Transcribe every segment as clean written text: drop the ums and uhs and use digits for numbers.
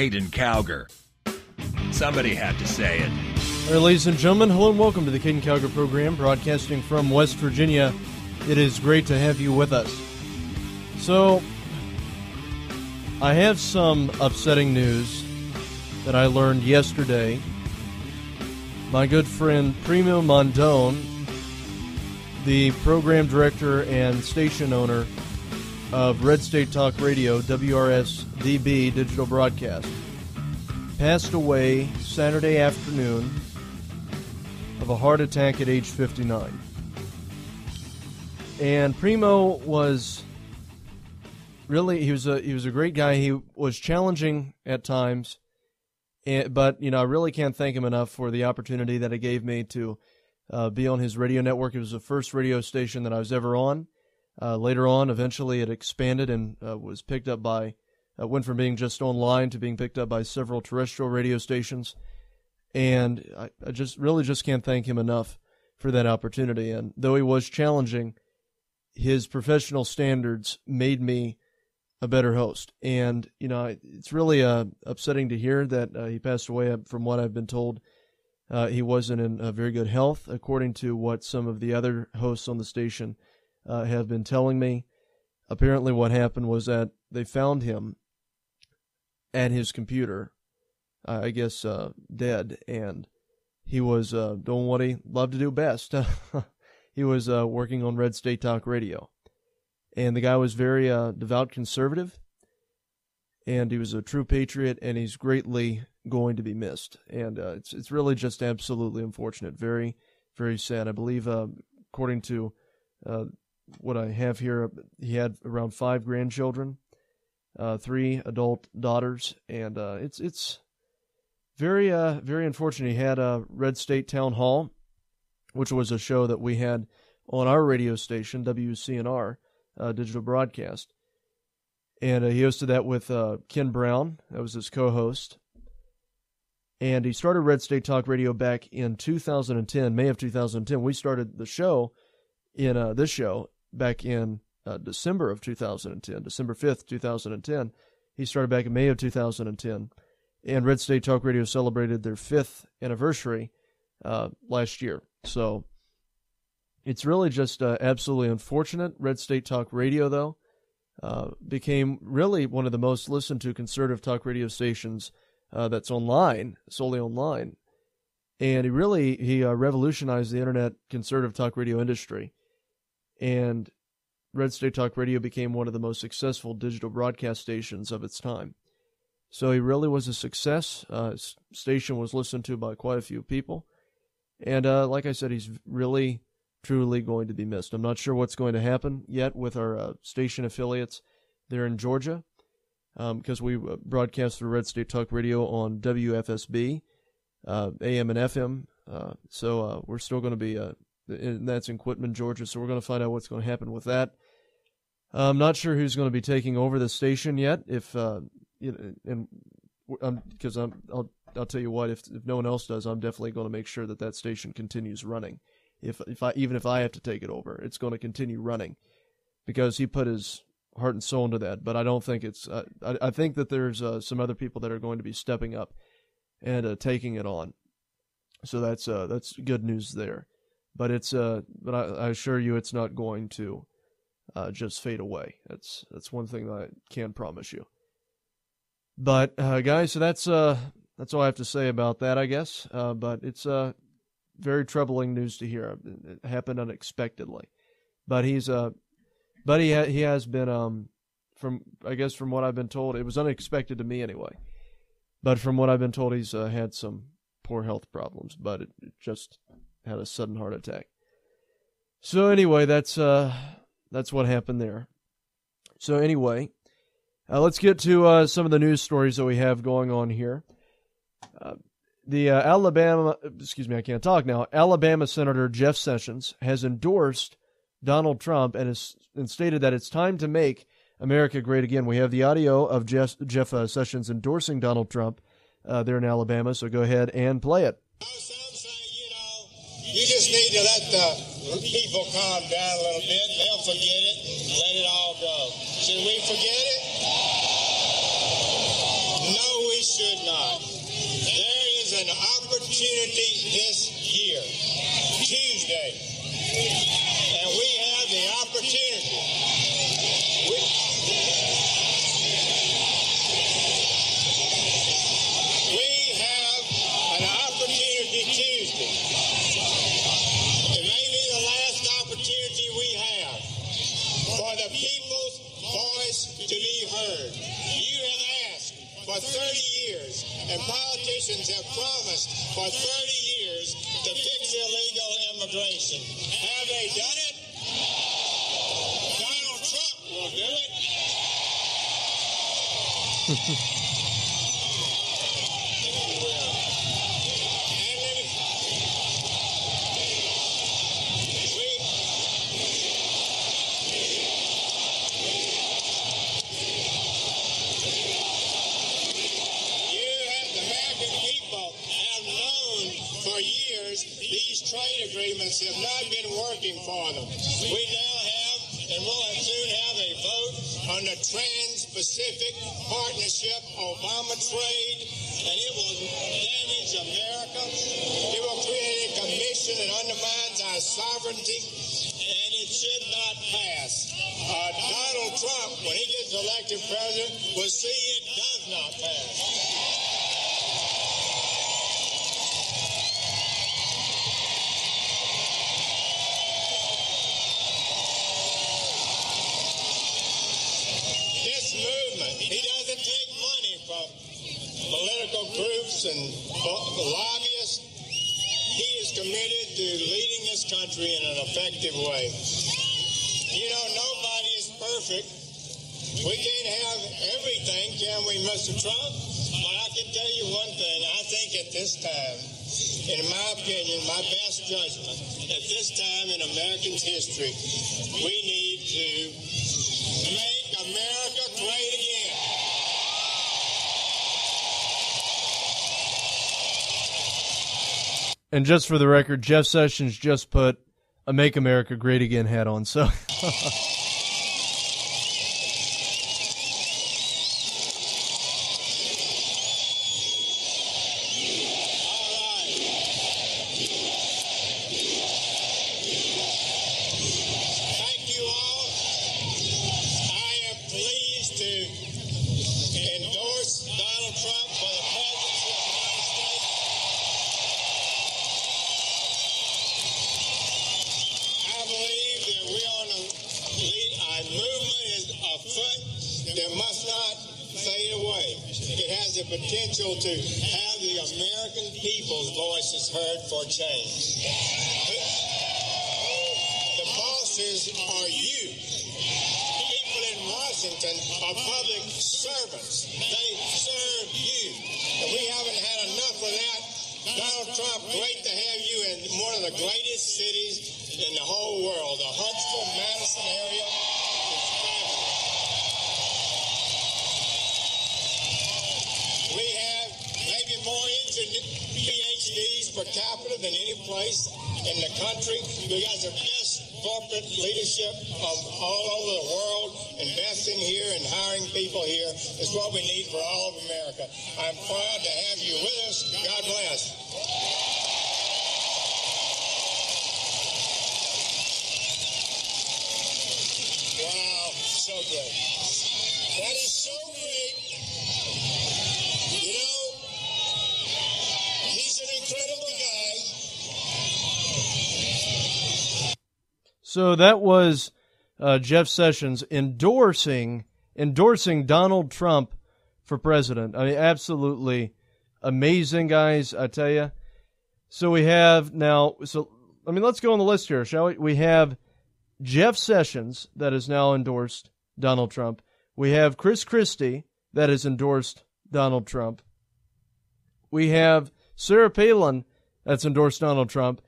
Caiden Cowger. Somebody had to say it. All right, ladies and gentlemen, hello and welcome to the Caiden Cowger program, broadcasting from West Virginia. It is great to have you with us. So, I have some upsetting news that I learned yesterday. My good friend Primo Mondone, the program director and station owner of Red State Talk Radio, WRS-DB digital broadcast, passed away Saturday afternoon of a heart attack at age 59. And Primo was really, he was a great guy. He was challenging at times, but I really can't thank him enough for the opportunity that it gave me to be on his radio network. It was the first radio station that I was ever on. Later on, eventually it expanded and was picked up by, went from being just online to being picked up by several terrestrial radio stations. And I just can't thank him enough for that opportunity. And though he was challenging, his professional standards made me a better host. And, it's really upsetting to hear that he passed away. From what I've been told, he wasn't in very good health, according to what some of the other hosts on the station have been telling me. Apparently what happened was that they found him at his computer, I guess dead, and he was doing what he loved to do best. He was working on Red State Talk Radio. And the guy was very devout conservative, and he was a true patriot, and he's greatly going to be missed. And it's really just absolutely unfortunate. Very, very sad. I believe, according to what I have here, he had around 5 grandchildren, 3 adult daughters, and it's very, very unfortunate. He had a Red State Town Hall, which was a show that we had on our radio station, WCNR, digital broadcast. And he hosted that with Ken Brown. That was his co-host. And he started Red State Talk Radio back in 2010, May of 2010. We started the show in this show back in December of 2010, December 5th, 2010. He started back in May of 2010. And Red State Talk Radio celebrated their 5th anniversary last year. So it's really just absolutely unfortunate. Red State Talk Radio, though, became really one of the most listened to conservative talk radio stations that's online, solely online. And he revolutionized the internet conservative talk radio industry. And Red State Talk Radio became one of the most successful digital broadcast stations of its time. So he really was a success. His station was listened to by quite a few people. And like I said, he's really, truly going to be missed. I'm not sure what's going to happen yet with our station affiliates there in Georgia, because we broadcast through Red State Talk Radio on WFSB, AM and FM. So we're still going to be, and that's in Quitman, Georgia, so we're going to find out what's going to happen with that. I'm not sure who's going to be taking over the station yet, because I'll tell you what, if no one else does, I'm definitely going to make sure that station continues running. Even if I have to take it over, it's going to continue running, because he put his heart and soul into that. But I don't think it's. I think that there's some other people that are going to be stepping up and taking it on. So that's good news there. But I assure you, it's not going to just fade away. That's one thing that I can promise you. But guys, so that's all I have to say about that, I guess. But it's very troubling news to hear. It happened unexpectedly, but he has been from what I've been told, it was unexpected to me anyway. But from what I've been told, he's had some poor health problems, but it just had a sudden heart attack. So anyway, that's what happened there. So anyway, let's get to some of the news stories that we have going on here. Alabama Senator Jeff Sessions has endorsed Donald Trump and stated that it's time to make America great again. We have the audio of Jeff Sessions endorsing Donald Trump there in Alabama, so go ahead and play it. Some say, you just need to let the people calm down a little bit. They'll forget it. Let it all go. Should we forget it? No, we should not. There is an opportunity this year, Tuesday, and we have the opportunity. We have an opportunity Tuesday. It may be the last opportunity we have for the people's voice to be heard. You have asked for 30 years, and politicians have promised for 30 years to fix illegal immigration. Have they done it? Donald Trump will do it. These trade agreements have not been working for them. We now have, and will soon have, a vote on the Trans-Pacific Partnership Obama trade, and it will damage America. It will create a commission that undermines our sovereignty, and it should not pass. Donald Trump, when he gets elected president, will see it does not pass. He doesn't take money from political groups and lobbyists. He is committed to leading this country in an effective way. You know, nobody is perfect. We can't have everything, can we, Mr. Trump? But I can tell you one thing. I think at this time, in my opinion, my best judgment, at this time in Americans' history, we need to make America great again. And just for the record, Jeff Sessions just put a Make America Great Again hat on. So potential to have the American people's voices heard for change. The bosses are you. People in Washington are public servants. They serve you. And we haven't had enough of that. Donald Trump, great to have you in one of the greatest cities in the whole world, the Huntsville, Madison area. We have maybe more PhDs per capita than any place in the country. We got the best corporate leadership of all over the world. Investing here and hiring people here is what we need for all of America. I'm proud to have you with us. God bless. Wow, so great. That is so great. You know, he's an incredible guy. So that was Jeff Sessions endorsing Donald Trump for president. I mean, absolutely amazing, guys, I tell you. So we have now, let's go on the list here, shall we? We have Jeff Sessions that has now endorsed Donald Trump. We have Chris Christie that has endorsed Donald Trump. We have Sarah Palin that's endorsed Donald Trump.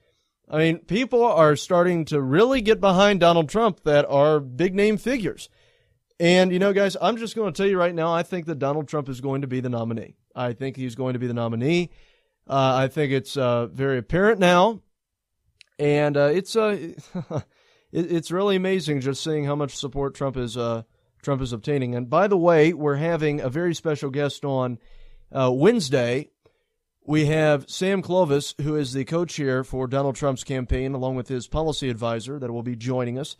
I mean, people are starting to really get behind Donald Trump that are big-name figures. And, you know, guys, I'm just going to tell you right now, I think that Donald Trump is going to be the nominee. I think he's going to be the nominee. I think it's very apparent now. And it's really amazing just seeing how much support Trump is obtaining. And by the way, we're having a very special guest on Wednesday, we have Sam Clovis, who is the co-chair for Donald Trump's campaign, along with his policy advisor that will be joining us.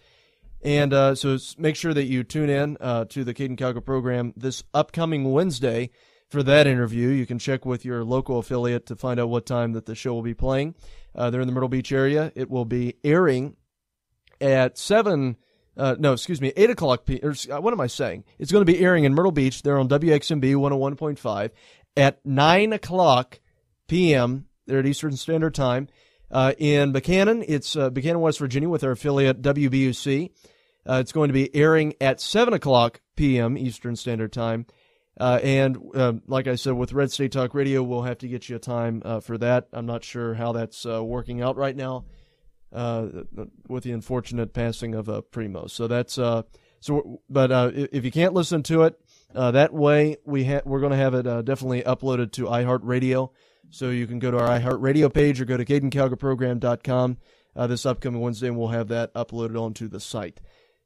And so make sure that you tune in to the Caiden Cowger program this upcoming Wednesday for that interview. You can check with your local affiliate to find out what time that the show will be playing. They're in the Myrtle Beach area. It will be airing at 8 o'clock what am I saying? It's going to be airing in Myrtle Beach. They're on WXMB 101.5 at 9 o'clock p.m. They're at Eastern Standard Time. In Buchanan, it's Buchanan, West Virginia, with our affiliate WBUC. It's going to be airing at 7 o'clock p.m. Eastern Standard Time. And like I said, with Red State Talk Radio, we'll have to get you a time for that. I'm not sure how that's working out right now with the unfortunate passing of Primo. So that's but if you can't listen to it that way, we're going to have it definitely uploaded to iHeartRadio. So you can go to our iHeartRadio page or go to CaidenCowgerProgram.com this upcoming Wednesday, and we'll have that uploaded onto the site.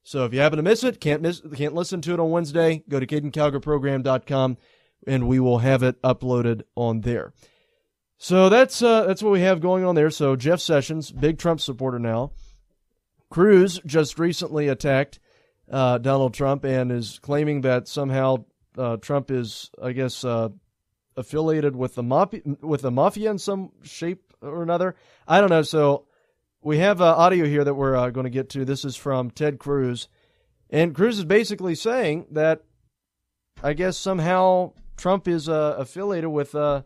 So if you happen to miss it, can't listen to it on Wednesday, go to CaidenCowgerProgram.com, and we will have it uploaded on there. So that's what we have going on there. So Jeff Sessions, big Trump supporter now. Cruz just recently attacked Donald Trump and is claiming that somehow Trump is, I guess, affiliated with the mafia in some shape or another. I don't know. So we have audio here that we're going to get to. This is from Ted Cruz. And Cruz is basically saying that, I guess, somehow Trump is affiliated with the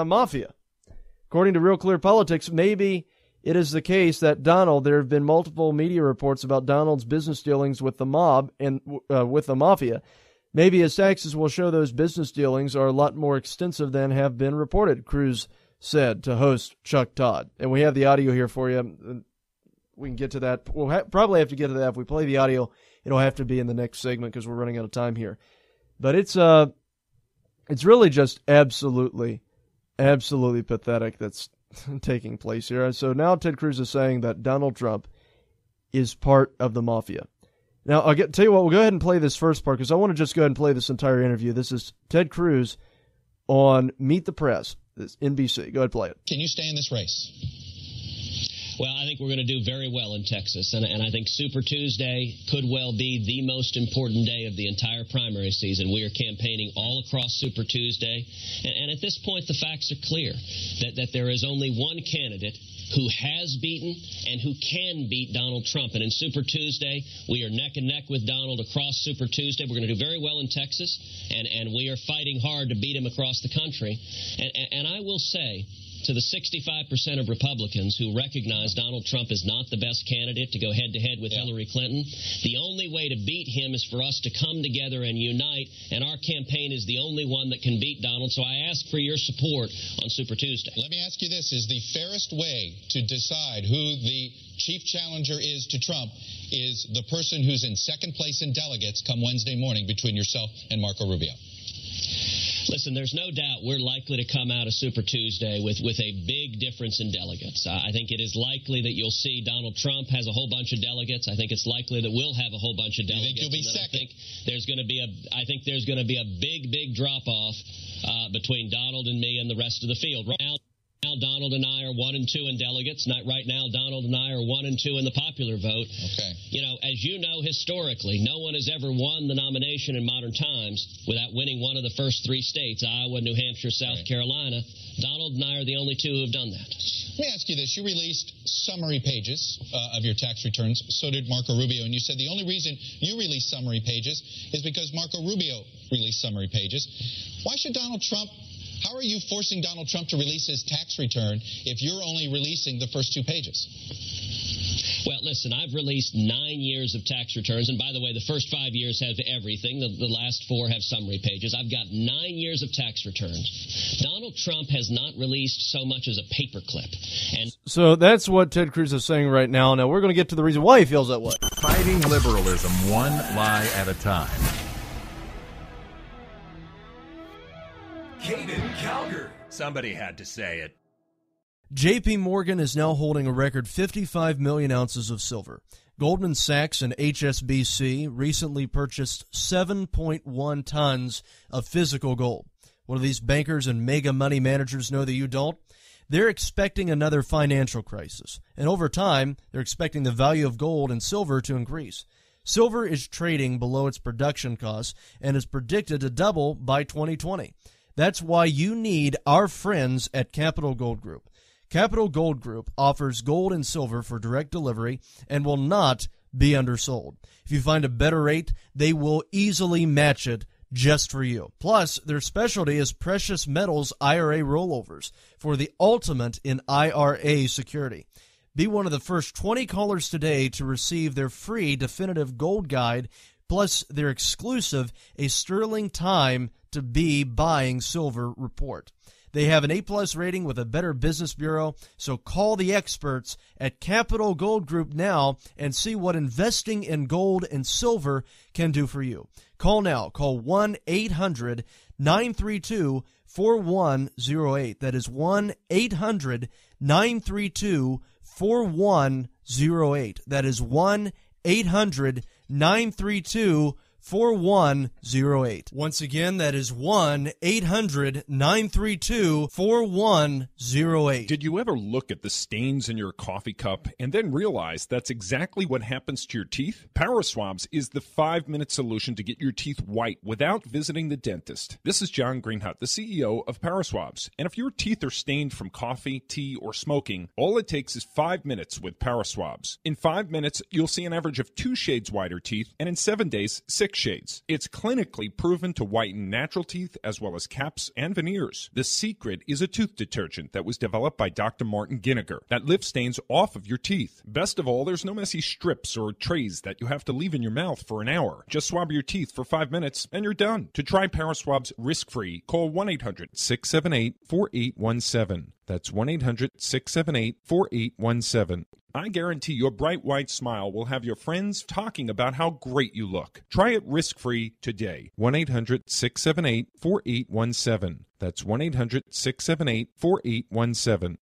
mafia. According to Real Clear Politics, maybe it is the case that there have been multiple media reports about Donald's business dealings with the mob and with the mafia. Maybe his taxes will show those business dealings are a lot more extensive than have been reported, Cruz said to host Chuck Todd. And we have the audio here for you. We can get to that. We'll probably have to get to that. If we play the audio, it'll have to be in the next segment because we're running out of time here. But it's really just absolutely pathetic that's taking place here. So now Ted Cruz is saying that Donald Trump is part of the mafia. Now, tell you what, we'll go ahead and play this first part because I want to just go ahead and play this entire interview. This is Ted Cruz on Meet the Press, this NBC. Go ahead and play it. Can you stay in this race? Well, I think we're going to do very well in Texas, and I think Super Tuesday could well be the most important day of the entire primary season. We are campaigning all across Super Tuesday, and at this point the facts are clear, that there is only one candidate who has beaten and who can beat Donald Trump. And in Super Tuesday, we are neck and neck with Donald across Super Tuesday. We're going to do very well in Texas, and we are fighting hard to beat him across the country. And I will say, to the 65% of Republicans who recognize Donald Trump is not the best candidate to go head-to-head with Hillary Clinton, the only way to beat him is for us to come together and unite, and our campaign is the only one that can beat Donald. So I ask for your support on Super Tuesday. Let me ask you this. Is the fairest way to decide who the chief challenger is to Trump is the person who's in second place in delegates come Wednesday morning between yourself and Marco Rubio? Listen, there's no doubt we're likely to come out of Super Tuesday with a big difference in delegates. I think it is likely that you'll see Donald Trump has a whole bunch of delegates. I think it's likely that we'll have a whole bunch of delegates. You think you'll be second? I think there's going to be a big drop-off between Donald and me and the rest of the field. Right now, Donald and I are 1 and 2 in delegates. Right now, Donald and I are 1 and 2 in the popular vote. Okay. You know, as you know, historically, no one has ever won the nomination in modern times without winning one of the first 3 states, Iowa, New Hampshire, South Carolina. Donald and I are the only 2 who have done that. Let me ask you this. You released summary pages of your tax returns. So did Marco Rubio. And you said the only reason you released summary pages is because Marco Rubio released summary pages. Why should Donald Trump... How are you forcing Donald Trump to release his tax return if you're only releasing the first 2 pages? Well, listen, I've released 9 years of tax returns. And by the way, the first 5 years have everything. The last 4 have summary pages. I've got 9 years of tax returns. Donald Trump has not released so much as a paperclip. And so that's what Ted Cruz is saying right now. Now, we're going to get to the reason why he feels that way. Fighting liberalism one lie at a time. Caiden Cowger. Somebody had to say it. J.P. Morgan is now holding a record 55 million ounces of silver. Goldman Sachs and HSBC recently purchased 7.1 tons of physical gold. What do these bankers and mega money managers know that you don't? They're expecting another financial crisis, and over time, they're expecting the value of gold and silver to increase. Silver is trading below its production costs and is predicted to double by 2020. That's why you need our friends at Capital Gold Group. Capital Gold Group offers gold and silver for direct delivery and will not be undersold. If you find a better rate, they will easily match it just for you. Plus, their specialty is precious metals IRA rollovers for the ultimate in IRA security. Be one of the first 20 callers today to receive their free definitive gold guide, plus their exclusive A Sterling Time to Be Buying Silver report. They have an A-plus rating with a Better Business Bureau, so call the experts at Capital Gold Group now and see what investing in gold and silver can do for you. Call now. Call 1-800-932-4108. That is 1-800-932-4108. That is 1-800-932-4108. 4108. Once again, that is 1-800-932-4108. Did you ever look at the stains in your coffee cup and then realize that's exactly what happens to your teeth? Paraswabs is the 5-minute solution to get your teeth white without visiting the dentist. This is John Greenhut, the CEO of Paraswabs. And if your teeth are stained from coffee, tea, or smoking, all it takes is 5 minutes with Paraswabs. In 5 minutes, you'll see an average of 2 shades whiter teeth, and in 7 days, 6 shades. It's clinically proven to whiten natural teeth as well as caps and veneers. The secret is a tooth detergent that was developed by Dr. Martin Ginniger that lifts stains off of your teeth. Best of all, there's no messy strips or trays that you have to leave in your mouth for an hour. Just swab your teeth for 5 minutes and you're done. To try Paraswabs risk-free, call 1-800-678-4817. That's 1-800-678-4817. I guarantee your bright white smile will have your friends talking about how great you look. Try it risk-free today. 1-800-678-4817. That's 1-800-678-4817.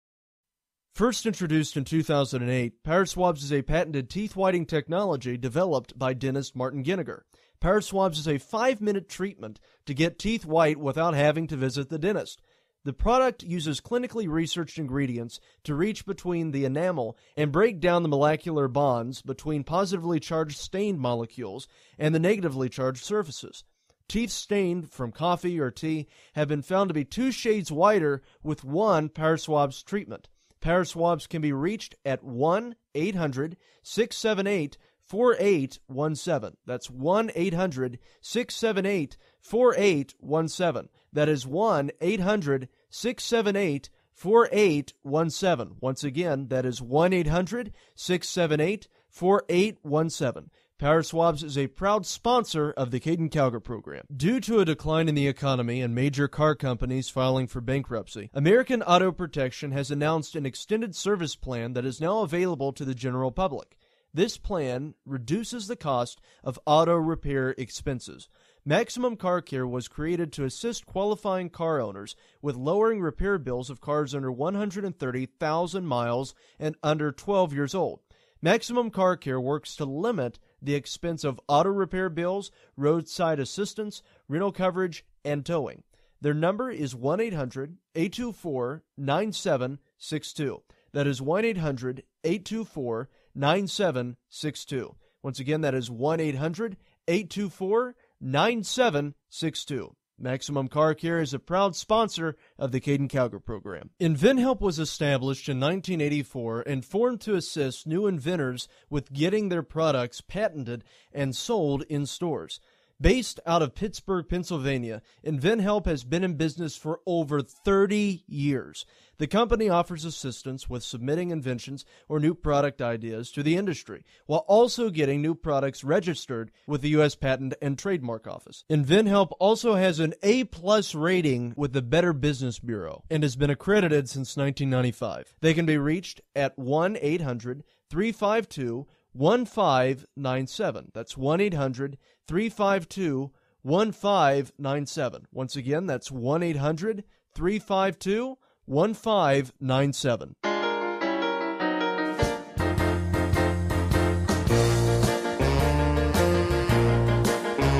First introduced in 2008, Paraswabs is a patented teeth whitening technology developed by dentist Martin Ginniger. Paraswabs is a 5-minute treatment to get teeth white without having to visit the dentist. The product uses clinically researched ingredients to reach between the enamel and break down the molecular bonds between positively charged stained molecules and the negatively charged surfaces. Teeth stained from coffee or tea have been found to be 2 shades whiter with one Paraswabs treatment. Paraswabs can be reached at 1-800-678-4817. That's 1-800-678-4817. That is 1-800-678-4817. Once again, that is 1-800-678-4817. Paraswabs is a proud sponsor of the Caiden Cowger program. Due to a decline in the economy and major car companies filing for bankruptcy, American Auto Protection has announced an extended service plan that is now available to the general public. This plan reduces the cost of auto repair expenses. Maximum Car Care was created to assist qualifying car owners with lowering repair bills of cars under 130,000 miles and under 12 years old. Maximum Car Care works to limit the expense of auto repair bills, roadside assistance, rental coverage, and towing. Their number is 1-800-824-9762. That is 1-800-824-9762. Once again, that is 1-800-824-9762. Maximum Car Care is a proud sponsor of the Caiden Cowger program. InventHelp was established in 1984 and formed to assist new inventors with getting their products patented and sold in stores. Based out of Pittsburgh, Pennsylvania, InventHelp has been in business for over 30 years. The company offers assistance with submitting inventions or new product ideas to the industry, while also getting new products registered with the U.S. Patent and Trademark Office. InventHelp also has an A-plus rating with the Better Business Bureau and has been accredited since 1995. They can be reached at 1-800-352-1597. That's 1-800-352-1597. Once again, that's 1-800-352-1597.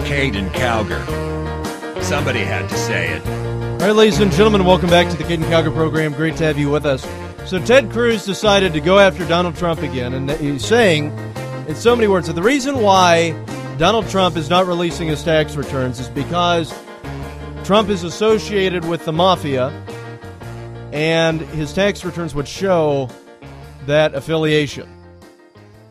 Caiden Cowger. Somebody had to say it. All right, ladies and gentlemen, welcome back to the Caiden Cowger program. Great to have you with us. So Ted Cruz decided to go after Donald Trump again, and he's saying, in so many words, that the reason why Donald Trump is not releasing his tax returns is because Trump is associated with the mafia, and his tax returns would show that affiliation.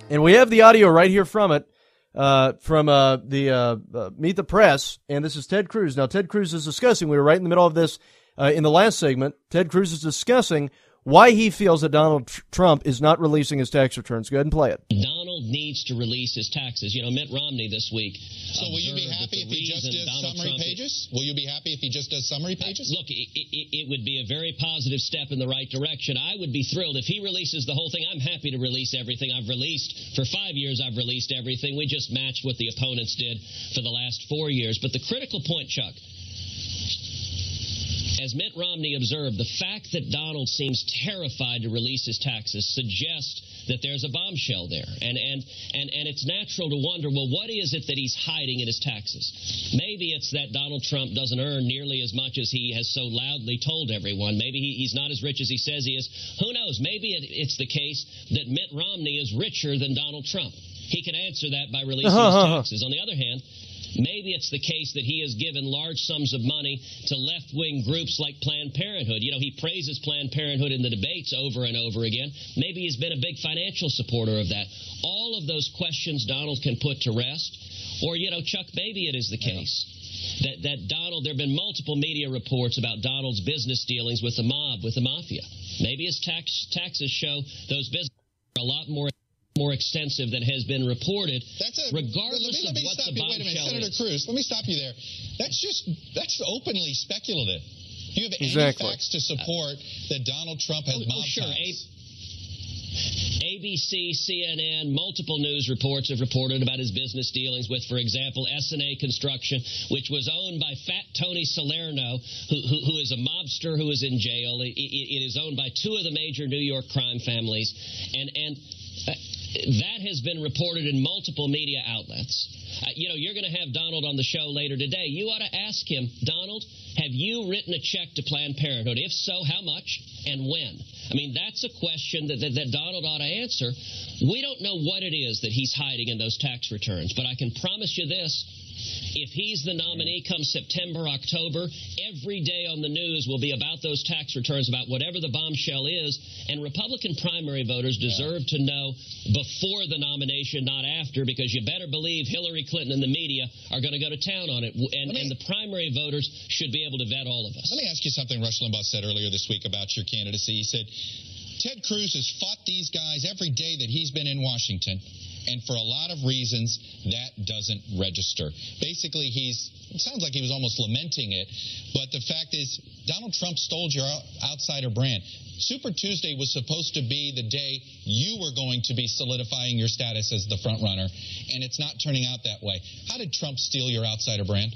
And we have the audio right here from it, from the Meet the Press, and this is Ted Cruz. Now, Ted Cruz is discussing, we were right in the middle of this in the last segment, Ted Cruz is discussing why he feels that Donald Trump is not releasing his tax returns. Go ahead and play it. Donald needs to release his taxes. You know, Mitt Romney this week. So will you be happy if he just does summary pages? Will you be happy if he just does summary pages? Look, it would be a very positive step in the right direction. I would be thrilled if he releases the whole thing. I'm happy to release everything. I've released, for 5 years, I've released everything. We just matched what the opponents did for the last 4 years. But the critical point, Chuck, as Mitt Romney observed, the fact that Donald seems terrified to release his taxes suggests that there's a bombshell there. And it's natural to wonder, well, what is it that he's hiding in his taxes? Maybe it's that Donald Trump doesn't earn nearly as much as he has so loudly told everyone. Maybe he's not as rich as he says he is. Who knows? Maybe it's the case that Mitt Romney is richer than Donald Trump. He can answer that by releasing his taxes. On the other hand, maybe it's the case that he has given large sums of money to left-wing groups like Planned Parenthood. You know, he praises Planned Parenthood in the debates over and over again. Maybe he's been a big financial supporter of that. All of those questions Donald can put to rest. Or, you know, Chuck, maybe it is the case that Donald, there have been multiple media reports about Donald's business dealings with the mob, with the mafia. Maybe his taxes show those businesses are a lot more extensive than has been reported, regardless of what the bombshell is. Wait a minute, Senator Cruz, let me stop you there. That's openly speculative. Do you have any facts to support that Donald Trump has mob ties? ABC, CNN, multiple news reports have reported about his business dealings with, for example, S&A Construction, which was owned by Fat Tony Salerno, who is a mobster who is in jail. It is owned by two of the major New York crime families, and that has been reported in multiple media outlets. You know, you're going to have Donald on the show later today. You ought to ask him, Donald, have you written a check to Planned Parenthood? If so, how much and when? I mean, that's a question that Donald ought to answer. We don't know what it is that he's hiding in those tax returns, but I can promise you this. If he's the nominee come September, October, every day on the news will be about those tax returns, about whatever the bombshell is, and Republican primary voters deserve to know before the nomination, not after, because you better believe Hillary Clinton and the media are going to go to town on it, and the primary voters should be able to vet all of us. Let me ask you something Rush Limbaugh said earlier this week about your candidacy. He said, Ted Cruz has fought these guys every day that he's been in Washington, and for a lot of reasons, that doesn't register. Basically, it sounds like he was almost lamenting it, but the fact is, Donald Trump stole your outsider brand. Super Tuesday was supposed to be the day you were going to be solidifying your status as the front runner, and it's not turning out that way. How did Trump steal your outsider brand?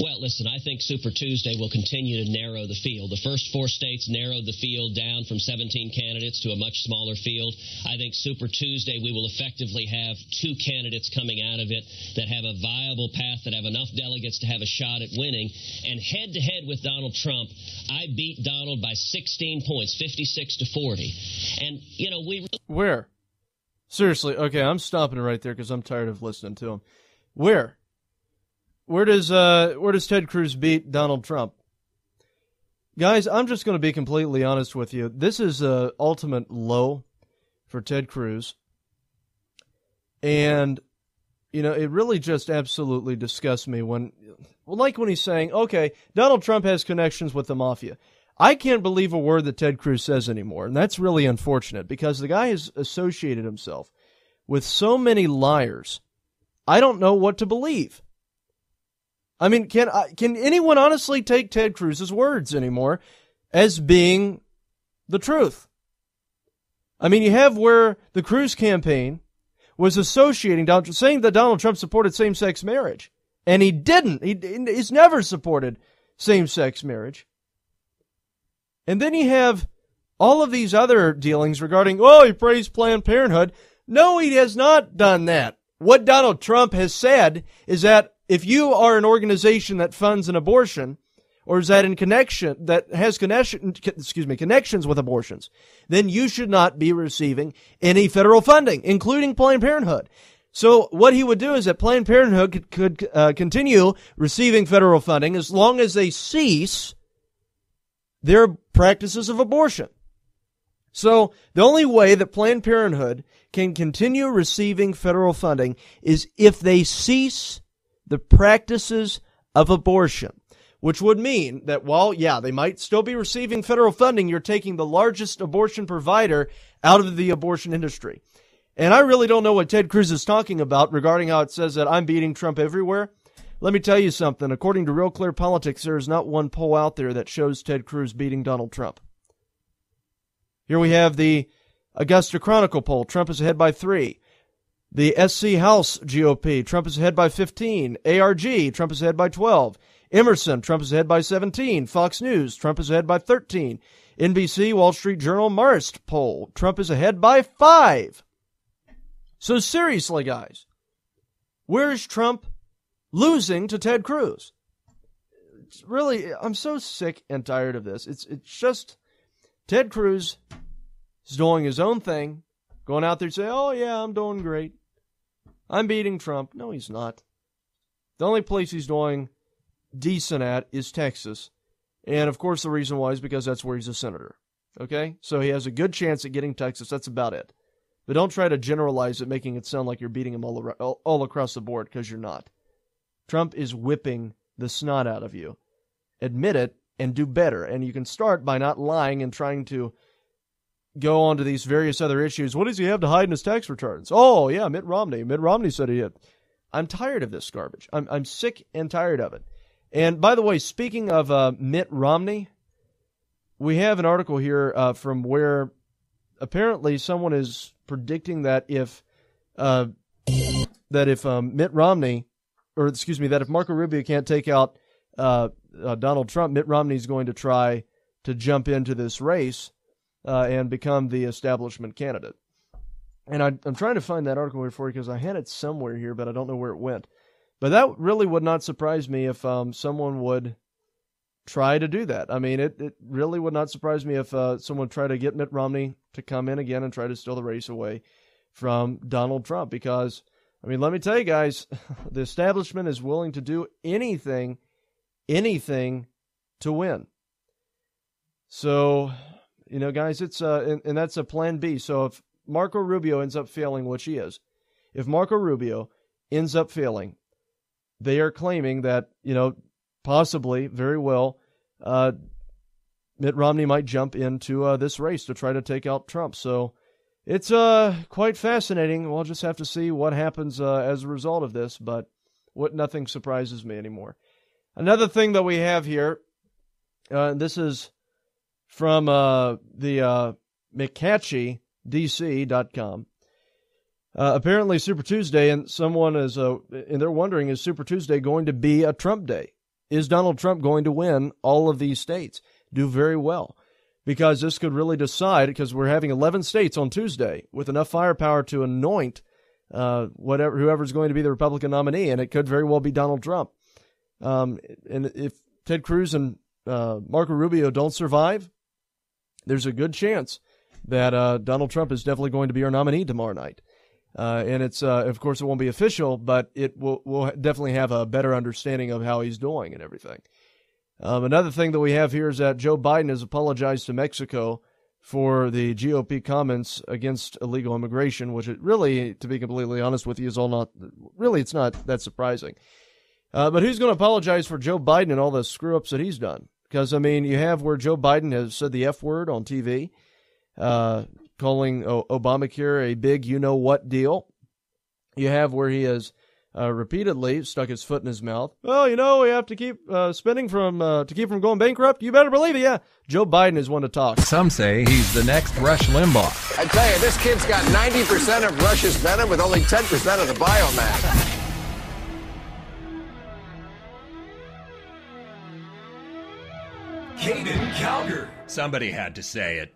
Well, listen, I think Super Tuesday will continue to narrow the field. The first 4 states narrowed the field down from 17 candidates to a much smaller field. I think Super Tuesday we will effectively have 2 candidates coming out of it that have a viable path, that have enough delegates to have a shot at winning. And head-to-head with Donald Trump, I beat Donald by 16 points, 56-40. And, you know, Where? Seriously, okay, I'm stopping it right there because I'm tired of listening to him. Where does Ted Cruz beat Donald Trump? Guys, I'm just going to be completely honest with you. This is an ultimate low for Ted Cruz. And, you know, it really just absolutely disgusts me when he's saying, okay, Donald Trump has connections with the mafia. I can't believe a word that Ted Cruz says anymore. And that's really unfortunate because the guy has associated himself with so many liars. I don't know what to believe. I mean, can anyone honestly take Ted Cruz's words anymore as being the truth? I mean, you have where the Cruz campaign was associating, saying that Donald Trump supported same-sex marriage, and he didn't. He's never supported same-sex marriage. And then you have all of these other dealings regarding, he praised Planned Parenthood. No, he has not done that. What Donald Trump has said is that if you are an organization that funds an abortion or is that in connection, that has connections with abortions, then you should not be receiving any federal funding, including Planned Parenthood. So what he would do is that Planned Parenthood could continue receiving federal funding as long as they cease their practices of abortion. So the only way that Planned Parenthood can continue receiving federal funding is if they cease the practices of abortion, which would mean that while, they might still be receiving federal funding, you're taking the largest abortion provider out of the abortion industry. And I really don't know what Ted Cruz is talking about regarding how it says that I'm beating Trump everywhere. Let me tell you something. According to Real Clear Politics, there is not one poll out there that shows Ted Cruz beating Donald Trump. Here we have the Augusta Chronicle poll. Trump is ahead by 3. The SC House GOP, Trump is ahead by 15. ARG, Trump is ahead by 12. Emerson, Trump is ahead by 17. Fox News, Trump is ahead by 13. NBC, Wall Street Journal, Marist poll, Trump is ahead by 5. So seriously, guys, where is Trump losing to Ted Cruz? It's really, I'm so sick and tired of this. It's just Ted Cruz is doing his own thing, going out there and saying, oh, yeah, I'm doing great. I'm beating Trump. No, he's not. The only place he's doing decent at is Texas. And, of course, the reason why is because that's where he's a senator. Okay? So he has a good chance at getting Texas. That's about it. But don't try to generalize it, making it sound like you're beating him all across the board, because you're not. Trump is whipping the snot out of you. Admit it and do better. And you can start by not lying and trying to go on to these various other issues. What does he have to hide in his tax returns? Oh, yeah, Mitt Romney. Mitt Romney said he had. I'm tired of this garbage. I'm sick and tired of it. And by the way, speaking of Mitt Romney, we have an article here from where apparently someone is predicting that if Mitt Romney, that if Marco Rubio can't take out Donald Trump, Mitt Romney is going to try to jump into this race and become the establishment candidate. And I'm trying to find that article here for you because I had it somewhere here, but I don't know where it went. But that really would not surprise me if someone would try to do that. I mean, it really would not surprise me if someone tried to get Mitt Romney to come in again and try to steal the race away from Donald Trump. Because, I mean, let me tell you guys, the establishment is willing to do anything to win. So, you know, guys, it's and that's a plan B. So if Marco Rubio ends up failing, which he is, if Marco Rubio ends up failing, they are claiming that, you know, possibly, very well, Mitt Romney might jump into this race to try to take out Trump. So it's quite fascinating. We'll just have to see what happens as a result of this, but nothing surprises me anymore. Another thing that we have here, this is from the McCatchy.dc.com. Apparently Super Tuesday, and someone is, and they're wondering, is Super Tuesday going to be a Trump day? Is Donald Trump going to win all of these states? Do very well. Because this could really decide, because we're having 11 states on Tuesday with enough firepower to anoint whoever's going to be the Republican nominee, and it could very well be Donald Trump. And if Ted Cruz and Marco Rubio don't survive, there's a good chance that Donald Trump is definitely going to be our nominee tomorrow night. And it's, of course, it won't be official, but we'll definitely have a better understanding of how he's doing and everything. Another thing that we have here is that Joe Biden has apologized to Mexico for the GOP comments against illegal immigration, which it really, to be completely honest with you, it's not that surprising. But who's going to apologize for Joe Biden and all the screw-ups that he's done? Because, I mean, you have where Joe Biden has said the F word on TV, calling Obamacare a big you-know-what deal. You have where he has repeatedly stuck his foot in his mouth. Well, you know, we have to keep spending to keep from going bankrupt. You better believe it, yeah. Joe Biden is one to talk. Some say he's the next Rush Limbaugh. I tell you, this kid's got 90% of Rush's venom with only 10% of the biomass. Caiden Cowger. Somebody had to say it.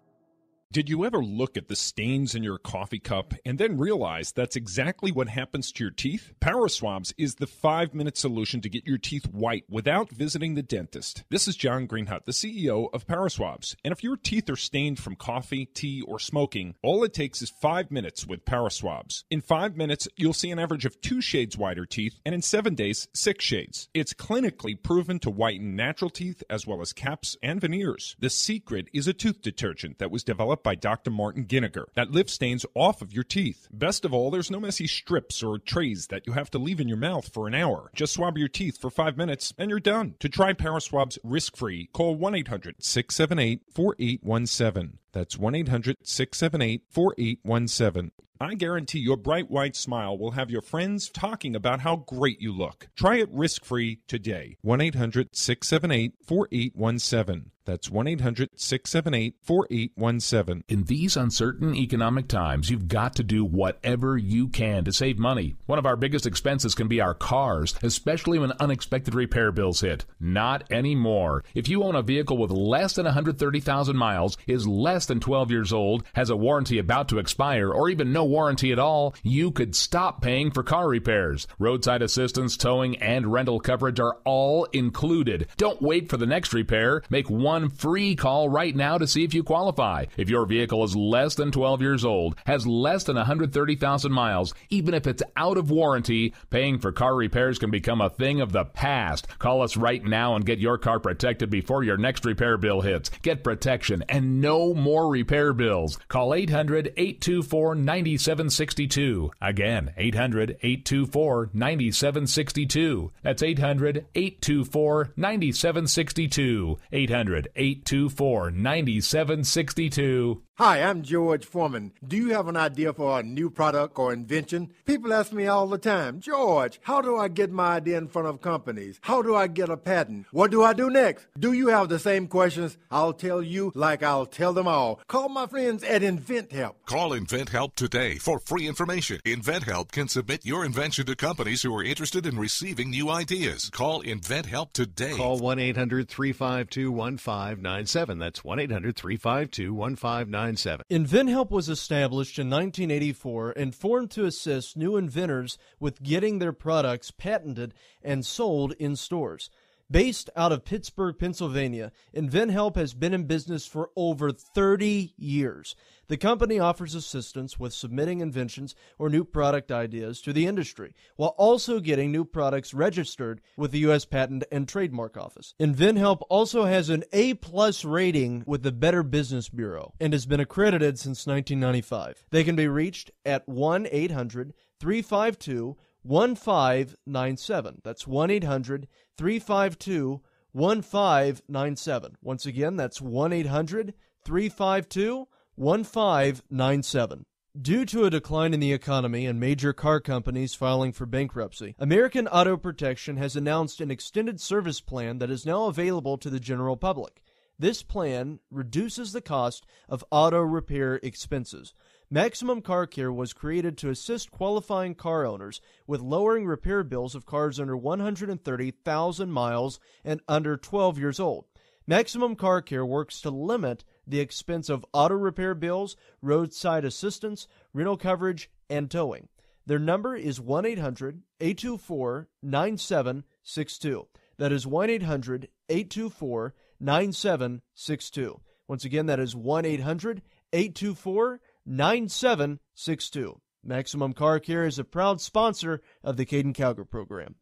Did you ever look at the stains in your coffee cup and then realize that's exactly what happens to your teeth? Power Swabs is the 5-minute solution to get your teeth white without visiting the dentist. This is John Greenhut, the CEO of Power Swabs. And if your teeth are stained from coffee, tea, or smoking, all it takes is 5 minutes with Power Swabs. In 5 minutes, you'll see an average of 2 shades whiter teeth, and in 7 days, 6 shades. It's clinically proven to whiten natural teeth as well as caps and veneers. The secret is a tooth detergent that was developed by Dr. Martin Ginniger that lifts stains off of your teeth. Best of all, there's no messy strips or trays that you have to leave in your mouth for an hour. Just swab your teeth for 5 minutes and you're done. To try Power Swabs risk-free, call 1-800-678-4817. That's 1-800-678-4817. I guarantee your bright white smile will have your friends talking about how great you look. Try it risk-free today. 1-800-678-4817. That's 1-800-678-4817. In these uncertain economic times, you've got to do whatever you can to save money. One of our biggest expenses can be our cars, especially when unexpected repair bills hit. Not anymore. If you own a vehicle with less than 130,000 miles, is less than 12 years old, has a warranty about to expire, or even no warranty at all, you could stop paying for car repairs. Roadside assistance, towing, and rental coverage are all included. Don't wait for the next repair. Make one free call right now to see if you qualify. If your vehicle is less than 12 years old, has less than 130,000 miles, even if it's out of warranty, paying for car repairs can become a thing of the past. Call us right now and get your car protected before your next repair bill hits. Get protection and no more repair bills. Call 800-824-9762. Again, 800-824-9762. That's 800-824-9762. 800-824-9762. Hi, I'm George Foreman. Do you have an idea for a new product or invention? People ask me all the time, George, how do I get my idea in front of companies? How do I get a patent? What do I do next? Do you have the same questions? I'll tell you like I'll tell them all. Call my friends at InventHelp. Call InventHelp today for free information. InventHelp can submit your invention to companies who are interested in receiving new ideas. Call InventHelp today. Call 1-800-352-1597. That's 1-800-352-1597. InventHelp was established in 1984 and formed to assist new inventors with getting their products patented and sold in stores. Based out of Pittsburgh, Pennsylvania, InventHelp has been in business for over 30 years. The company offers assistance with submitting inventions or new product ideas to the industry, while also getting new products registered with the U.S. Patent and Trademark Office. InventHelp also has an A+ rating with the Better Business Bureau and has been accredited since 1995. They can be reached at 1-800-352-1597. That's 1-800-352-1597. Once again, that's 1-800-352-1597. Due to a decline in the economy and major car companies filing for bankruptcy, American Auto Protection has announced an extended service plan that is now available to the general public. This plan reduces the cost of auto repair expenses. Maximum Car Care was created to assist qualifying car owners with lowering repair bills of cars under 130,000 miles and under 12 years old. Maximum Car Care works to limit the expense of auto repair bills, roadside assistance, rental coverage, and towing. Their number is 1-800-824-9762. That is 1-800-824-9762. Once again, that is 1-800-824-9762. Maximum Car Care is a proud sponsor of the Caiden Cowger program.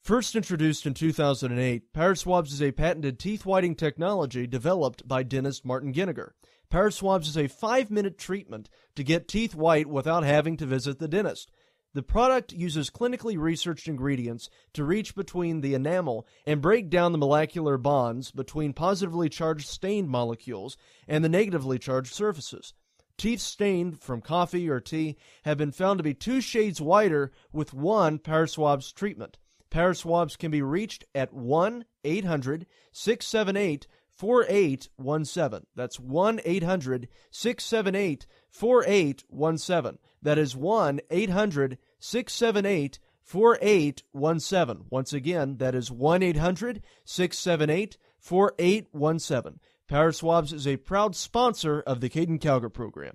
First introduced in 2008, Power Swabs is a patented teeth whitening technology developed by dentist Martin Ginniger. Power Swabs is a 5-minute treatment to get teeth white without having to visit the dentist. The product uses clinically researched ingredients to reach between the enamel and break down the molecular bonds between positively charged stained molecules and the negatively charged surfaces. Teeth stained from coffee or tea have been found to be 2 shades whiter with one Power Swabs treatment. Power Swabs can be reached at 1-800-678-4817. That's 1-800-678-4817. That is 1-800-678-4817. Once again, that is 1-800-678-4817. Power Swabs is a proud sponsor of the Caiden Cowger program.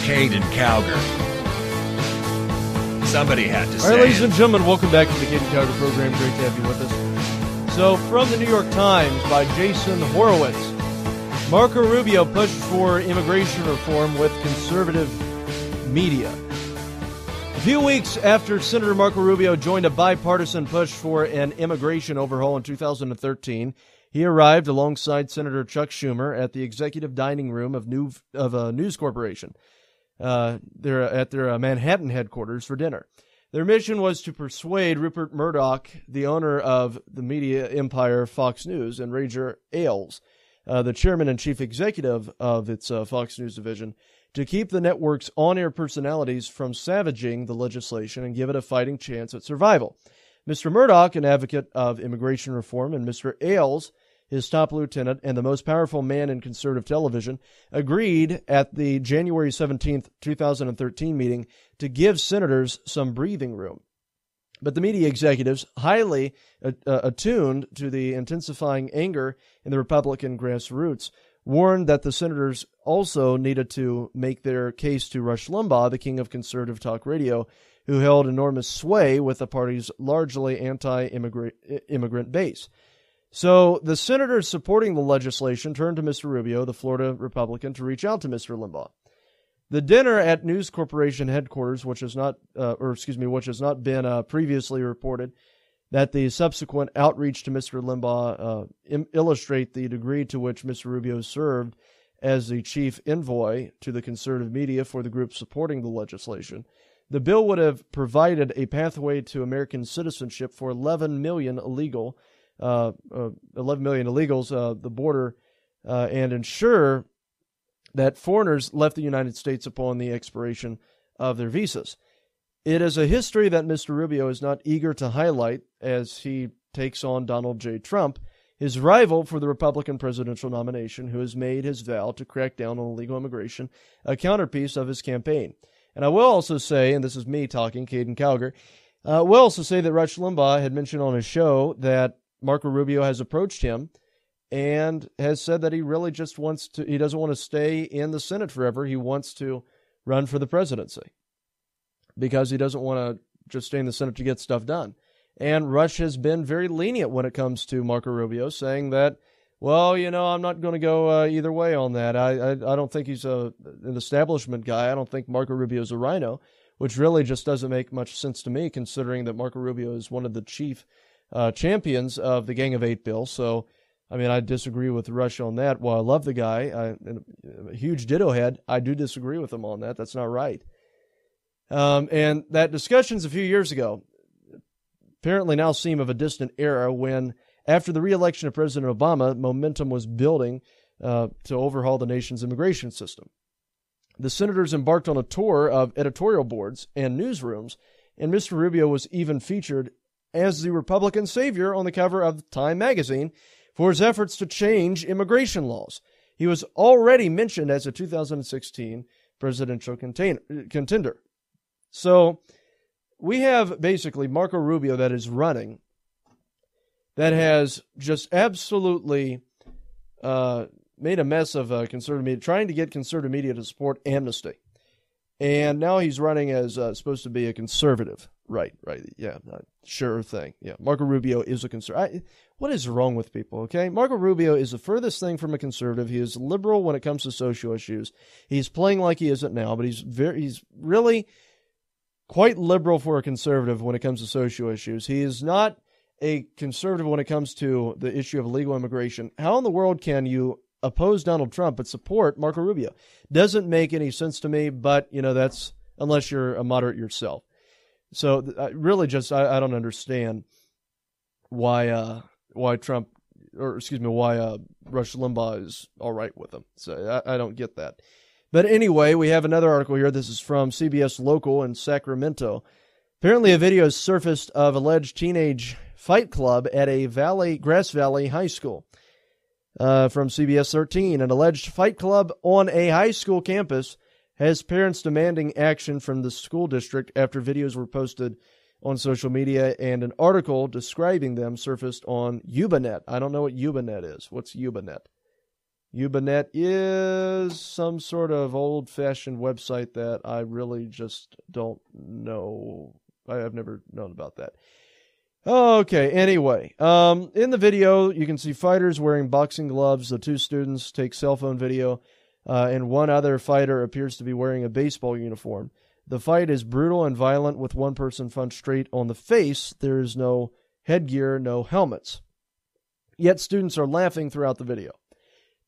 Caiden Cowger. Somebody had to say All right, ladies it. and gentlemen, welcome back to the Caiden Cowger program. Great to have you with us. So, from the New York Times by Jason Horowitz, Marco Rubio pushed for immigration reform with conservative media. A few weeks after Senator Marco Rubio joined a bipartisan push for an immigration overhaul in 2013, he arrived alongside Senator Chuck Schumer at the executive dining room of News Corporation. They're at their Manhattan headquarters for dinner. Their mission was to persuade Rupert Murdoch, the owner of the media empire Fox News, and Roger Ailes, the chairman and chief executive of its Fox News division, to keep the network's on-air personalities from savaging the legislation and give it a fighting chance at survival. Mr. Murdoch, an advocate of immigration reform, and Mr. Ailes, his top lieutenant and the most powerful man in conservative television, agreed at the January 17th, 2013 meeting to give senators some breathing room. But the media executives, highly attuned to the intensifying anger in the Republican grassroots, warned that the senators also needed to make their case to Rush Limbaugh, the king of conservative talk radio, who held enormous sway with the party's largely anti-immigrant base. So the senators supporting the legislation turned to Mr. Rubio, the Florida Republican, to reach out to Mr. Limbaugh. The dinner at News Corporation headquarters, which has not been previously reported, that the subsequent outreach to Mr. Limbaugh illustrate the degree to which Mr. Rubio served as the chief envoy to the conservative media for the group supporting the legislation. The bill would have provided a pathway to American citizenship for 11 million illegals, the border, and ensure that foreigners left the United States upon the expiration of their visas. It is a history that Mr. Rubio is not eager to highlight as he takes on Donald J. Trump, his rival for the Republican presidential nomination, who has made his vow to crack down on illegal immigration a counterpiece of his campaign. And I will also say, and this is me talking, Caiden Cowger, will also say that Rush Limbaugh had mentioned on his show that Marco Rubio has approached him and has said that he really just he doesn't want to stay in the Senate forever. He wants to run for the presidency because he doesn't want to just stay in the Senate to get stuff done. And Rush has been very lenient when it comes to Marco Rubio, saying that, well, I'm not going to go either way on that. I don't think he's an establishment guy. I don't think Marco Rubio is a rhino, which really just doesn't make much sense to me, considering that Marco Rubio is one of the chief champions of the Gang of Eight bill. So, I disagree with Rush on that. While I love the guy, I'm a huge ditto head, I do disagree with him on that. That's not right. And that discussions a few years ago apparently now seem of a distant era when, after the re-election of President Obama, momentum was building to overhaul the nation's immigration system. The senators embarked on a tour of editorial boards and newsrooms, and Mr. Rubio was even featured as the Republican savior on the cover of Time magazine for his efforts to change immigration laws. He was already mentioned as a 2016 presidential contender. So we have basically Marco Rubio that is running, that has just absolutely made a mess of conservative media, trying to get conservative media to support amnesty. And now he's running as supposed to be a conservative. Right. Yeah, sure thing. Yeah, Marco Rubio is a conservative. What is wrong with people, okay? Marco Rubio is the furthest thing from a conservative. He is liberal when it comes to social issues. He's playing like he isn't now, but he's really quite liberal for a conservative when it comes to social issues. He is not a conservative when it comes to the issue of illegal immigration. How in the world can you oppose Donald Trump but support Marco Rubio? Doesn't make any sense to me, but, that's unless you're a moderate yourself. So really just, I don't understand why Trump, why Rush Limbaugh is all right with him. So I don't get that. But anyway, we have another article here. This is from CBS Local in Sacramento. Apparently a video has surfaced of alleged teenage fight club at a Grass Valley high school. From CBS 13, an alleged fight club on a high school campus has parents demanding action from the school district after videos were posted on social media and an article describing them surfaced on Ubanet. I don't know what Ubanet is. What's Ubanet? Ubanet is some sort of old-fashioned website that I really just don't know. I've never known about that. Okay, anyway. In the video, you can see fighters wearing boxing gloves. The two students take cell phone video, and one other fighter appears to be wearing a baseball uniform. The fight is brutal and violent, with one person punched straight on the face. There is no headgear, no helmets. Yet students are laughing throughout the video.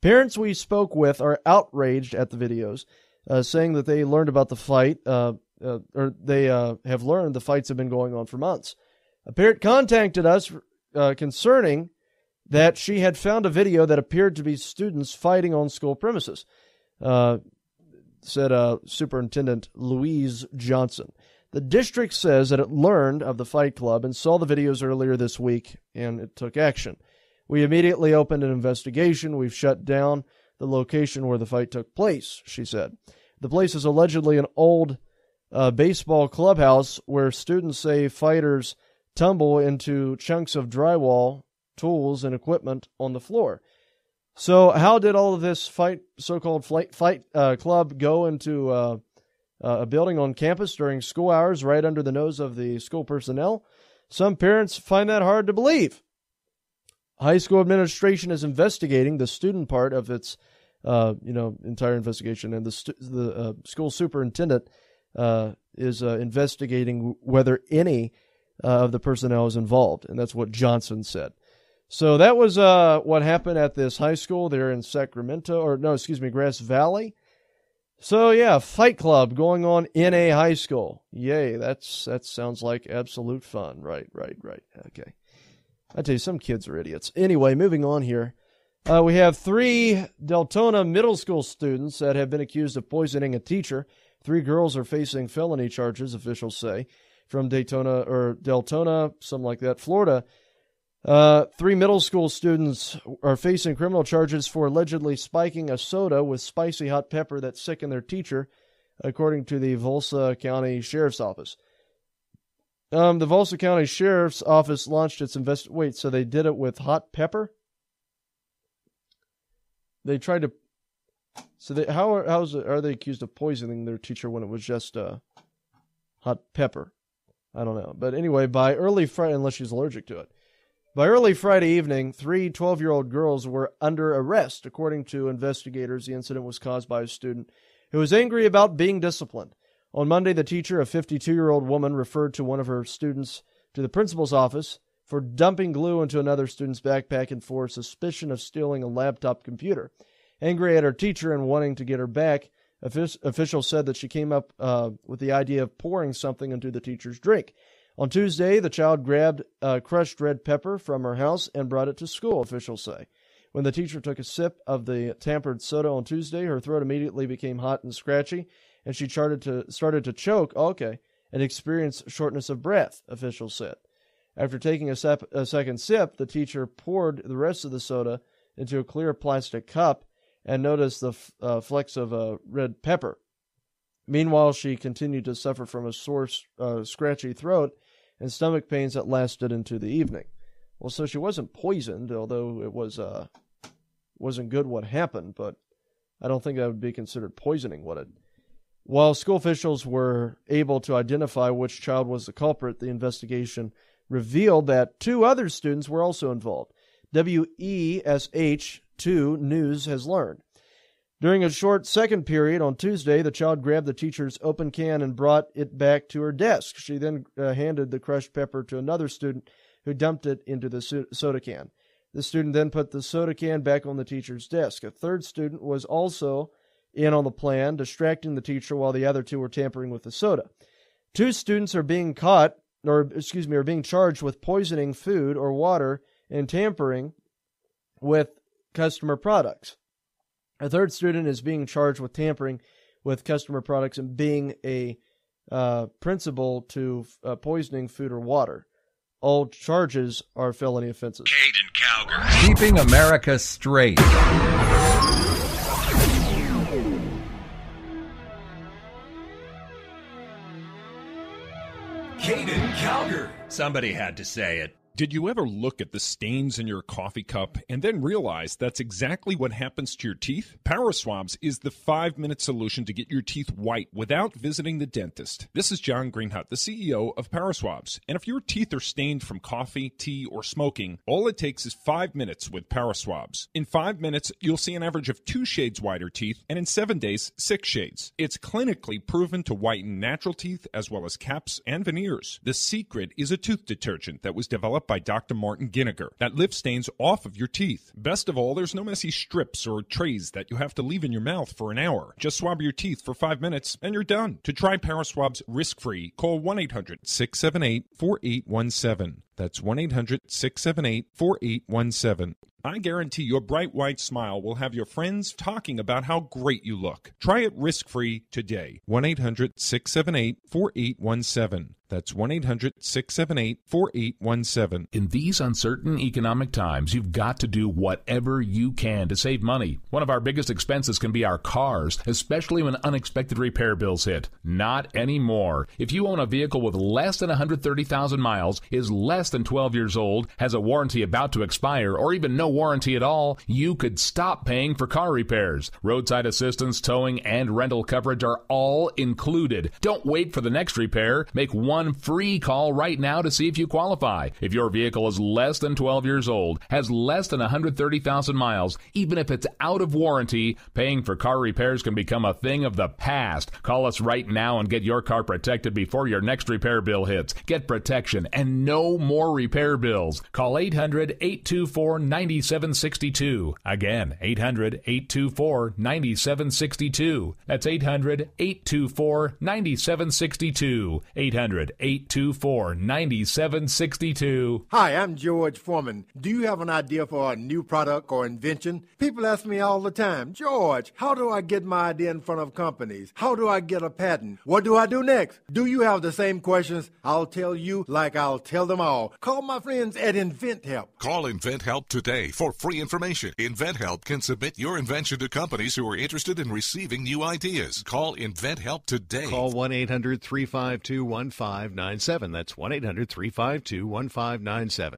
Parents we spoke with are outraged at the videos, saying that they learned about the fight, or they have learned the fights have been going on for months. A parent contacted us concerning that she had found a video that appeared to be students fighting on school premises, said Superintendent Louise Johnson. The district says that it learned of the fight club and saw the videos earlier this week, and it took action. We immediately opened an investigation. We've shut down the location where the fight took place, she said. The place is allegedly an old baseball clubhouse where students say fighters tumble into chunks of drywall, tools, and equipment on the floor. So how did all of this so-called fight club go into a building on campus during school hours right under the nose of the school personnel? Some parents find that hard to believe. High school administration is investigating the student part of its entire investigation, and the school superintendent is investigating whether any of the personnel is involved, and that's what Johnson said. So that was what happened at this high school there in Grass Valley. So yeah, fight club going on in a high school. Yay, that sounds like absolute fun. Right. Okay. I tell you, some kids are idiots. Anyway, moving on here. We have 3 Deltona middle school students that have been accused of poisoning a teacher. 3 girls are facing felony charges, officials say, from Deltona, something like that, Florida. 3 middle school students are facing criminal charges for allegedly spiking a soda with spicy hot pepper that sickened their teacher, according to the Volsa County Sheriff's Office. The Volsa County Sheriff's Office launched its Wait, so they did it with hot pepper? They tried to... So are they accused of poisoning their teacher when it was just hot pepper? I don't know. But anyway, by early Friday, unless she's allergic to it, by early Friday evening, 3 12-year-old girls were under arrest. According to investigators, the incident was caused by a student who was angry about being disciplined. On Monday, the teacher, a 52-year-old woman, referred to one of her students to the principal's office for dumping glue into another student's backpack and for suspicion of stealing a laptop computer. Angry at her teacher and wanting to get her back, officials said that she came up with the idea of pouring something into the teacher's drink. On Tuesday, the child grabbed crushed red pepper from her house and brought it to school, officials say. When the teacher took a sip of the tampered soda on Tuesday, her throat immediately became hot and scratchy, and she started to choke, and experienced shortness of breath, officials said. After taking a second sip, the teacher poured the rest of the soda into a clear plastic cup and noticed the flecks of red pepper. Meanwhile, she continued to suffer from a sore, scratchy throat and stomach pains that lasted into the evening. Well, so she wasn't poisoned, although it wasn't good what happened, but I don't think that would be considered poisoning, would it? While school officials were able to identify which child was the culprit, the investigation revealed that 2 other students were also involved. WESH2 News has learned. During a short second period on Tuesday, the child grabbed the teacher's open can and brought it back to her desk. She then handed the crushed pepper to another student who dumped it into the soda can. The student then put the soda can back on the teacher's desk. A third student was also in on the plan, distracting the teacher while the other 2 were tampering with the soda. 2 students are being charged with poisoning food or water and tampering with customer products. A third student is being charged with tampering with customer products and being a principal to poisoning food or water. All charges are felony offenses. Caiden Cowger. Keeping America straight. Somebody had to say it. Did you ever look at the stains in your coffee cup and then realize that's exactly what happens to your teeth? Power Swabs is the 5-minute solution to get your teeth white without visiting the dentist. This is John Greenhut, the CEO of Power Swabs. And if your teeth are stained from coffee, tea, or smoking, all it takes is 5 minutes with Power Swabs. In 5 minutes, you'll see an average of 2 shades whiter teeth, and in 7 days, 6 shades. It's clinically proven to whiten natural teeth as well as caps and veneers. The secret is a tooth detergent that was developed by Dr. Martin Ginniger that lifts stains off of your teeth. Best of all, there's no messy strips or trays that you have to leave in your mouth for an hour. Just swab your teeth for 5 minutes and you're done. To try Power Swabs risk-free, call 1-800-678-4817. That's 1-800-678-4817. I guarantee your bright white smile will have your friends talking about how great you look. Try it risk-free today. 1-800-678-4817. That's 1-800-678-4817. In these uncertain economic times, you've got to do whatever you can to save money. One of our biggest expenses can be our cars, especially when unexpected repair bills hit. Not anymore. If you own a vehicle with less than 130,000 miles, is less than 12 years old, has a warranty about to expire, or even no warranty at all, you could stop paying for car repairs. Roadside assistance, towing, and rental coverage are all included. Don't wait for the next repair. Make one free call right now to see if you qualify. If your vehicle is less than 12 years old, has less than 130,000 miles, even if it's out of warranty, paying for car repairs can become a thing of the past. Call us right now and get your car protected before your next repair bill hits. Get protection and no more repair bills. Call 800-824-9762. Again, 800-824-9762. That's 800-824-9762. 800-824-9762. Hi, I'm George Foreman. Do you have an idea for a new product or invention? People ask me all the time, George, how do I get my idea in front of companies? How do I get a patent? What do I do next? Do you have the same questions? I'll tell you like I'll tell them all. Call my friends at InventHelp. Call InventHelp today for free information. InventHelp can submit your invention to companies who are interested in receiving new ideas. Call InventHelp today. Call 1-800-352-1597. That's 1-800-352-1597.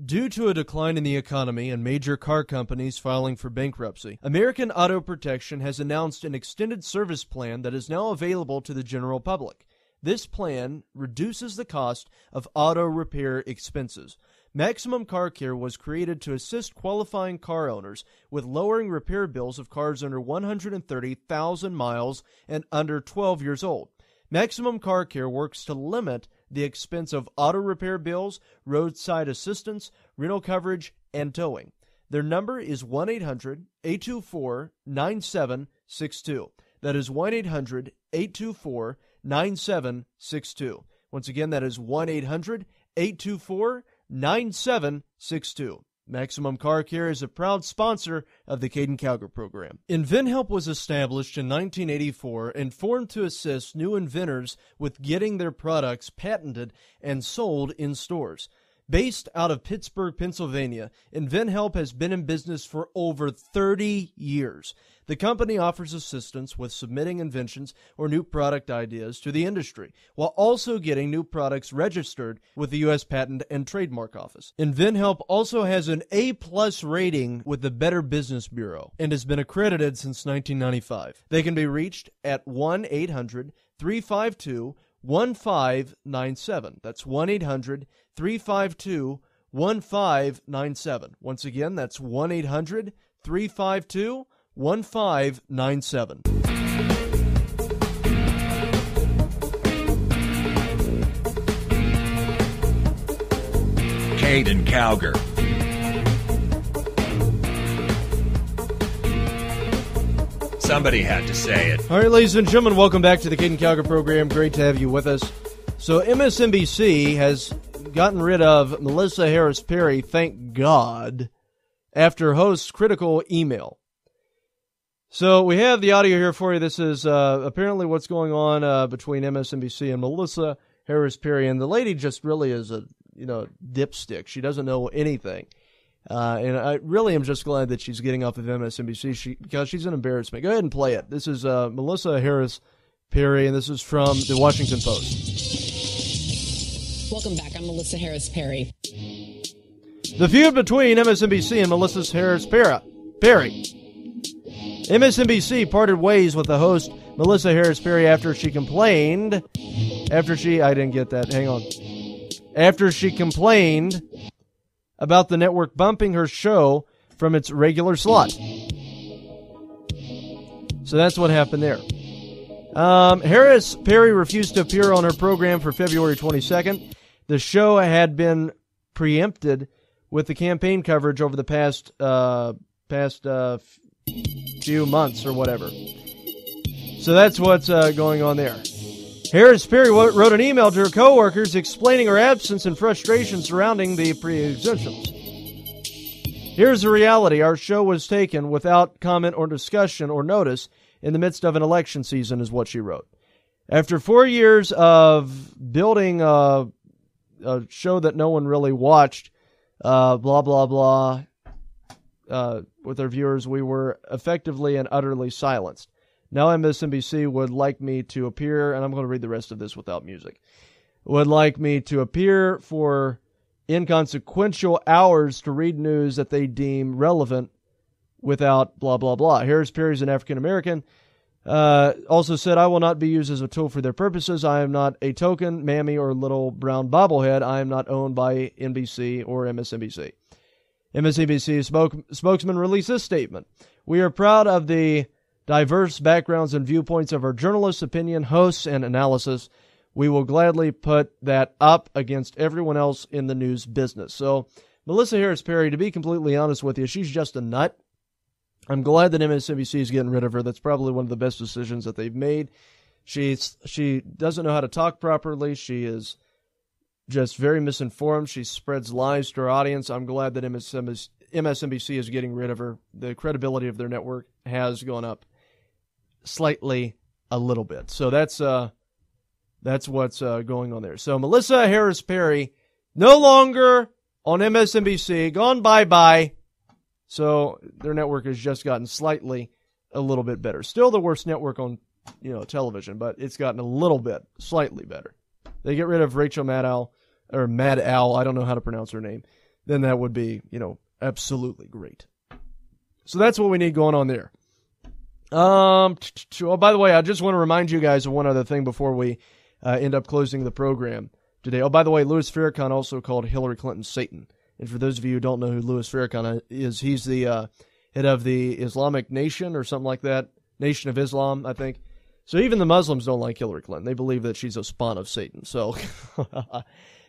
Due to a decline in the economy and major car companies filing for bankruptcy, American Auto Protection has announced an extended service plan that is now available to the general public. This plan reduces the cost of auto repair expenses. Maximum Car Care was created to assist qualifying car owners with lowering repair bills of cars under 130,000 miles and under 12 years old. Maximum Car Care works to limit the expense of auto repair bills, roadside assistance, rental coverage, and towing. Their number is 1-800-824-9762. That is 1-800-824-9762. Once again, that is 1-800-824-9762. Maximum Car Care is a proud sponsor of the Caiden Cowger program. InventHelp was established in 1984 and formed to assist new inventors with getting their products patented and sold in stores. Based out of Pittsburgh, Pennsylvania, InventHelp has been in business for over 30 years. The company offers assistance with submitting inventions or new product ideas to the industry, while also getting new products registered with the U.S. Patent and Trademark Office. InventHelp also has an A-plus rating with the Better Business Bureau and has been accredited since 1995. They can be reached at 1-800-352-1597. That's 1-800-352-1597. Once again, that's 1-800-352-1597. 1597. Caiden Cowger. Somebody had to say it. All right, ladies and gentlemen, welcome back to the Caiden Cowger program. Great to have you with us. So MSNBC has gotten rid of Melissa Harris Perry, thank God, after host's critical email. So we have the audio here for you. This is apparently what's going on between MSNBC and Melissa Harris Perry. And the lady just really is a dipstick. She doesn't know anything. And I really am just glad that she's getting off of MSNBC because she's an embarrassment. Go ahead and play it. This is Melissa Harris Perry, and this is from the Washington Post. Welcome back. I'm Melissa Harris Perry. The feud between MSNBC and Melissa Harris Perry. MSNBC parted ways with the host Melissa Harris Perry after she complained. After she complained about the network bumping her show from its regular slot. So that's what happened there. Harris Perry refused to appear on her program for February 22nd. The show had been preempted with the campaign coverage over the past few months or whatever. So that's what's going on there. Harris Perry wrote an email to her coworkers explaining her absence and frustration surrounding the pre-exemptions. Here's the reality. Our show was taken without comment or discussion or notice in the midst of an election season, is what she wrote. After 4 years of building a show that no one really watched, blah, blah, blah, with our viewers, we were effectively and utterly silenced. Now MSNBC would like me to appear, and I'm going to read the rest of this without music, would like me to appear for inconsequential hours to read news that they deem relevant without blah, blah, blah. Harris Perry is an African-American. Also said, I will not be used as a tool for their purposes. I am not a token, mammy, or little brown bobblehead. I am not owned by NBC or MSNBC. MSNBC spokesman released this statement. We are proud of the diverse backgrounds and viewpoints of our journalists, opinion, hosts, and analysis. We will gladly put that up against everyone else in the news business. So, Melissa Harris Perry, to be completely honest with you, she's just a nut. I'm glad that MSNBC is getting rid of her. That's probably one of the best decisions that they've made. She doesn't know how to talk properly. She is just very misinformed. She spreads lies to her audience. I'm glad that MSNBC is getting rid of her. The credibility of their network has gone up slightly a little bit. So that's what's going on there. So Melissa Harris Perry no longer on MSNBC, gone bye-bye. So their network has just gotten slightly a little bit better. Still the worst network on television, but it's gotten a little bit slightly better. They get rid of Rachel Maddow, I don't know how to pronounce her name. Then that would be, absolutely great. So that's what we need going on there. By the way, I just want to remind you guys of one other thing before we end up closing the program today. Oh, by the way, Louis Farrakhan also called Hillary Clinton Satan. And for those of you who don't know who Louis Farrakhan is, he's the head of the Islamic Nation or something like that. Nation of Islam, I think. So even the Muslims don't like Hillary Clinton. They believe that she's a spawn of Satan. So,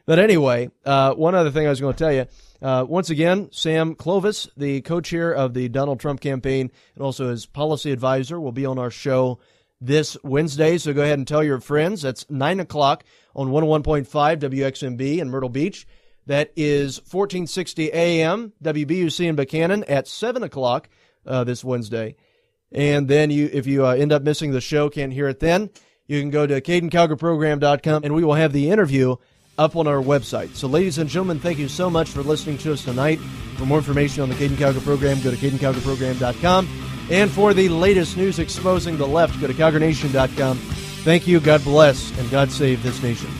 but anyway, one other thing I was going to tell you. Once again, Sam Clovis, the co-chair of the Donald Trump campaign and also his policy advisor, will be on our show this Wednesday. So go ahead and tell your friends. That's 9 o'clock on 101.5 WXMB in Myrtle Beach. That is 1460 AM, WBUC in Buchanan at 7 o'clock this Wednesday. And then if you end up missing the show, can't hear it then, you can go to CaidenCowgerProgram.com and we will have the interview up on our website. So ladies and gentlemen, thank you so much for listening to us tonight. For more information on the Caiden Cowger program, go to CaidenCowgerProgram.com. And for the latest news exposing the left, go to CowgerNation.com. Thank you, God bless, and God save this nation.